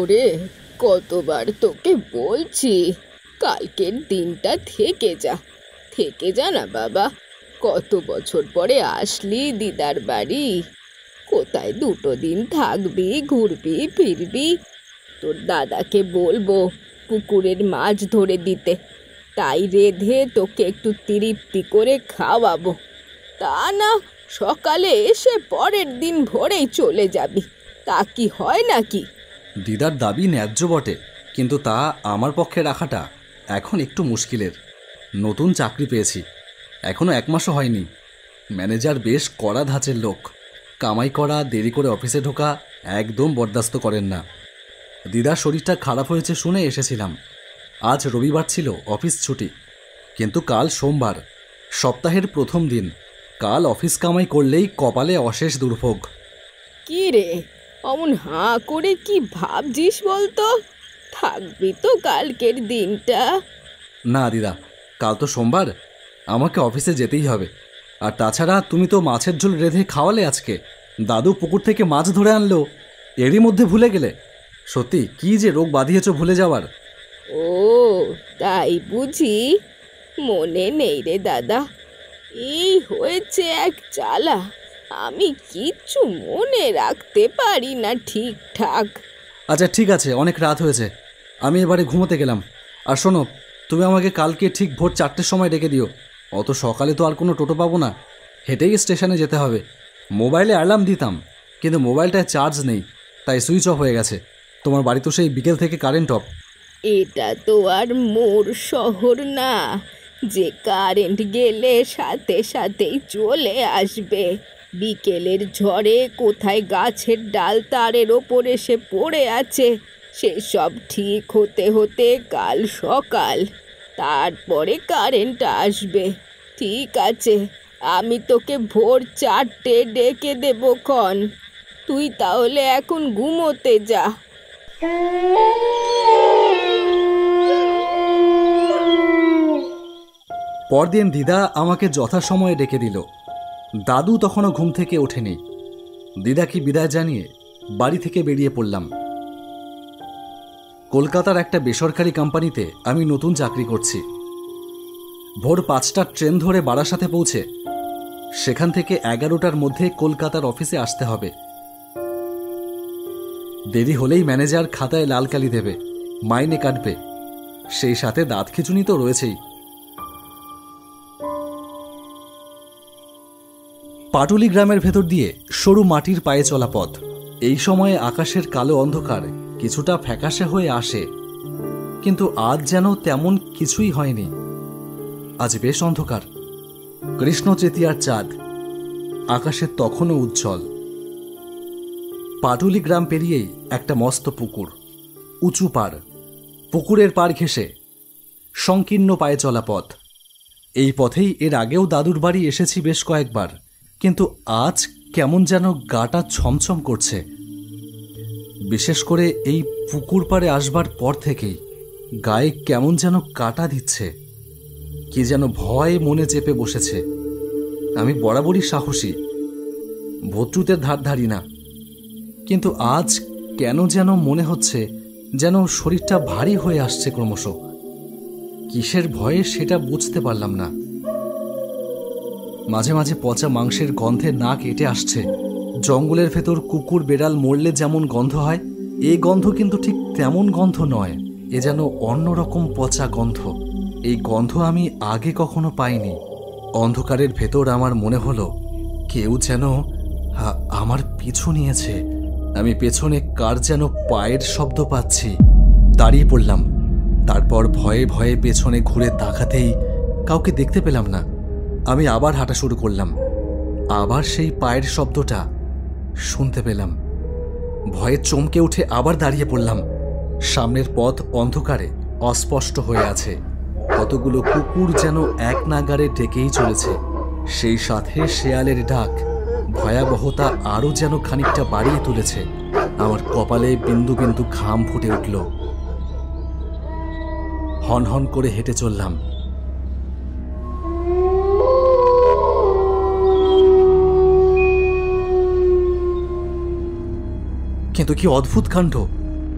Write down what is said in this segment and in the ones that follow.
ওরে, কতবার তোকে বলছি কালকের দিনটা থেকে যা না বাবা। কত বছর পরে আসলি দিদার বাড়ি, কোথায় দুটো দিন থাকবি, ঘুরবি ফিরবি। তোর দাদাকে বলবো পুকুরের মাছ ধরে দিতে, তাই রেঁধে তোকে একটু তৃপ্তি করে খাওয়াবো। তা না সকালে এসে পরের দিন ভোরেই চলে যাবি, তা কি হয় নাকি? দিদার দাবি ন্যায্য বটে, কিন্তু তা আমার পক্ষে রাখাটা এখন একটু মুশকিলের। নতুন চাকরি পেয়েছি, এখনও 1 মাসও হয়নি। ম্যানেজার বেশ কড়া ধাঁচের লোক, কামাই করা, দেরি করে অফিসে ঢোকা একদম বরদাস্ত করেন না। দিদার শরীরটা খারাপ হয়েছে শুনে এসেছিলাম। আজ রবিবার ছিল, অফিস ছুটি, কিন্তু কাল সোমবার, সপ্তাহের প্রথম দিন। কাল অফিস কামাই করলেই কপালে অশেষ দুর্ভোগ। কি রে, অমন হাঁ করে কি ভাবছিস বলতো? থাকবি তো কালকের দিনটা? না দিদা, কাল তো সোমবার, আমাকে অফিসে যেতেই হবে। আর তাছাড়া তুমি তো মাছের ঝোল রেঁধে খাওয়ালে আজকে, দাদু পুকুর থেকে মাছ ধরে আনলো, এরই মধ্যে ভুলে গেলে? সত্যি কি যে রোগ বাঁধিয়েছ ভুলে যাওয়ার। ও তাই বুঝি, মনে নেই রে দাদা। এই হয়েছে এক জ্বালা, আমি কিচ্ছু মনে রাখতে পারি না ঠিকঠাক। আচ্ছা ঠিক আছে, অনেক রাত হয়েছে, আমি এবারে ঘুমোতে গেলাম। আর শোনো, তুমি আমাকে কালকে ঠিক ভোর 4টের সময় ডেকে দিও। অত সকালে তো আর কোনো টোটো পাবো না, হেঁটেই স্টেশনে যেতে হবে। মোবাইলে অ্যালার্ম দিতাম, কিন্তু মোবাইলটায় চার্জ নেই, তাই সুইচ অফ হয়ে গেছে। তোমার বাড়ি তো সেই বিকেল থেকে কারেন্ট অফ। এটা তো আর মোর শহর না যে কারেন্ট গেলে সাথে সাথেই চলে আসবে। বিকেলের ঝড়ে কোথায় গাছের ডাল তারের ওপর এসে পড়ে আছে, সেসব ঠিক হতে হতে কাল সকাল, তারপরে কারেন্ট আসবে। ঠিক আছে, আমি তোকে ভোর 4টে ডেকে দেবো ক্ষণ। তুই তাহলে এখন ঘুমোতে যা। পরদিন দিদা আমাকে যথাসময়ে ডেকে দিল। দাদু তখনও ঘুম থেকে ওঠেনি। দিদাকে বিদায় জানিয়ে বাড়ি থেকে বেরিয়ে পড়লাম। কলকাতার একটা বেসরকারি কোম্পানিতে আমি নতুন চাকরি করছি। ভোর 5টার ট্রেন ধরে বারাসাতে পৌঁছে সেখান থেকে 11টার মধ্যে কলকাতার অফিসে আসতে হবে। দেরি হলেই ম্যানেজার খাতায় লাল কালি দেবে, মাইনে কাটবে, সেই সাথে দাঁত খিঁচুনি তো রয়েছেই। পাটুলি গ্রামের ভেতর দিয়ে সরু মাটির পায়ে চলা পথ। এই সময়ে আকাশের কালো অন্ধকার কিছুটা ফ্যাকাশে হয়ে আসে, কিন্তু আজ যেন তেমন কিছুই হয়নি। আজ বেশ অন্ধকার। কৃষ্ণ তৃতীয়ার চাঁদ আকাশে তখনও উজ্জ্বল। পাটুলি গ্রাম পেরিয়েই একটা মস্ত পুকুর, উঁচু পাড়, পুকুরের পাড় ঘেঁষে সংকীর্ণ পায়ে চলা পথ। এই পথেই এর আগেও দাদুর বাড়ি এসেছি বেশ কয়েকবার, কিন্তু আজ কেমন যেন গাটা ছমছম করছে। বিশেষ করে এই পুকুর পাড়ে আসবার পর থেকেই গায়ে কেমন যেন কাটা দিচ্ছে, কি যেন ভয় মনে চেপে বসেছে। আমি বরাবরই সাহসী, ভদ্রুতের ধার ধারি না, কিন্তু আজ কেন যেন মনে হচ্ছে যেন শরীরটা ভারী হয়ে আসছে ক্রমশ। কিসের ভয়ে সেটা বুঝতে পারলাম না। মাঝে মাঝে পচা মাংসের গন্ধে নাক এঁটে আসছে। জঙ্গলের ভেতর কুকুর বেড়াল মরলে যেমন গন্ধ হয়, এই গন্ধ কিন্তু ঠিক তেমন গন্ধ নয়, এ যেন অন্যরকম পচা গন্ধ। এই গন্ধ আমি আগে কখনো পাইনি। অন্ধকারের ভেতর আমার মনে হলো কেউ যেন আমার পিছু নিয়েছে। আমি পেছনে কার যেন পায়ের শব্দ পাচ্ছি। দাঁড়িয়ে পড়লাম, তারপর ভয়ে ভয়ে পেছনে ঘুরে তাকাতেই কাউকে দেখতে পেলাম না। আমি আবার হাঁটা শুরু করলাম, আবার সেই পায়ের শব্দটা শুনতে পেলাম। ভয়ে চমকে উঠে আবার দাঁড়িয়ে পড়লাম। সামনের পথ অন্ধকারে অস্পষ্ট হয়ে আছে, কতগুলো কুকুর যেন এক নাগারে ডেকেই চলেছে। সেই সাথে শেয়ালের ডাক ভয়াবহতা আরও যেন খানিকটা বাড়িয়ে তুলেছে। আমার কপালে বিন্দু বিন্দু ঘাম ফুটে উঠল। হনহন করে হেঁটে চললাম। কিন্তু কি অদ্ভুত কাণ্ড!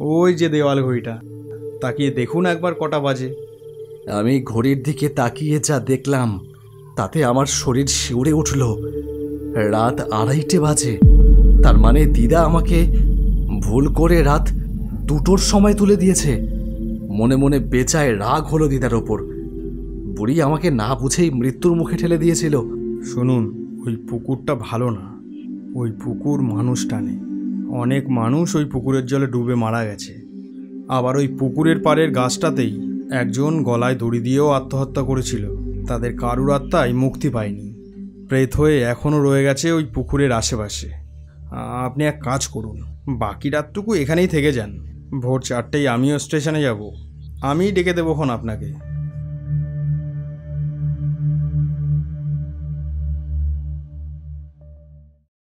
ওই যে দেওয়াল ঘড়িটা, তাকিয়ে দেখুন একবার কটা বাজে। আমি ঘড়ির দিকে তাকিয়ে যা দেখলাম তাতে আমার শরীর শিউরে উঠল। রাত 2:30 বাজে। তার মানে দিদা আমাকে ভুল করে রাত 2টোর সময় তুলে দিয়েছে। মনে মনে বেচায় রাগ হলো দিদার ওপর। বুড়ি আমাকে না বুঝেই মৃত্যুর মুখে ঠেলে দিয়েছিল। শুনুন, ওই পুকুরটা ভালো না। ওই পুকুর মানুষ টানে। অনেক মানুষ ওই পুকুরের জলে ডুবে মারা গেছে। আবার ওই পুকুরের পাড়ের গাছটাতেই একজন গলায় দড়ি দিয়েও আত্মহত্যা করেছিল। তাদের কারুর আত্মাই মুক্তি পায়নি, প্রেত হয়ে এখনও রয়ে গেছে ওই পুকুরের আশেপাশে। আপনি এক কাজ করুন, বাকি রাতটুকু এখানেই থেকে যান। ভোর 4টেই আমিও স্টেশনে যাব। আমিই ডেকে দেবোখন আপনাকে।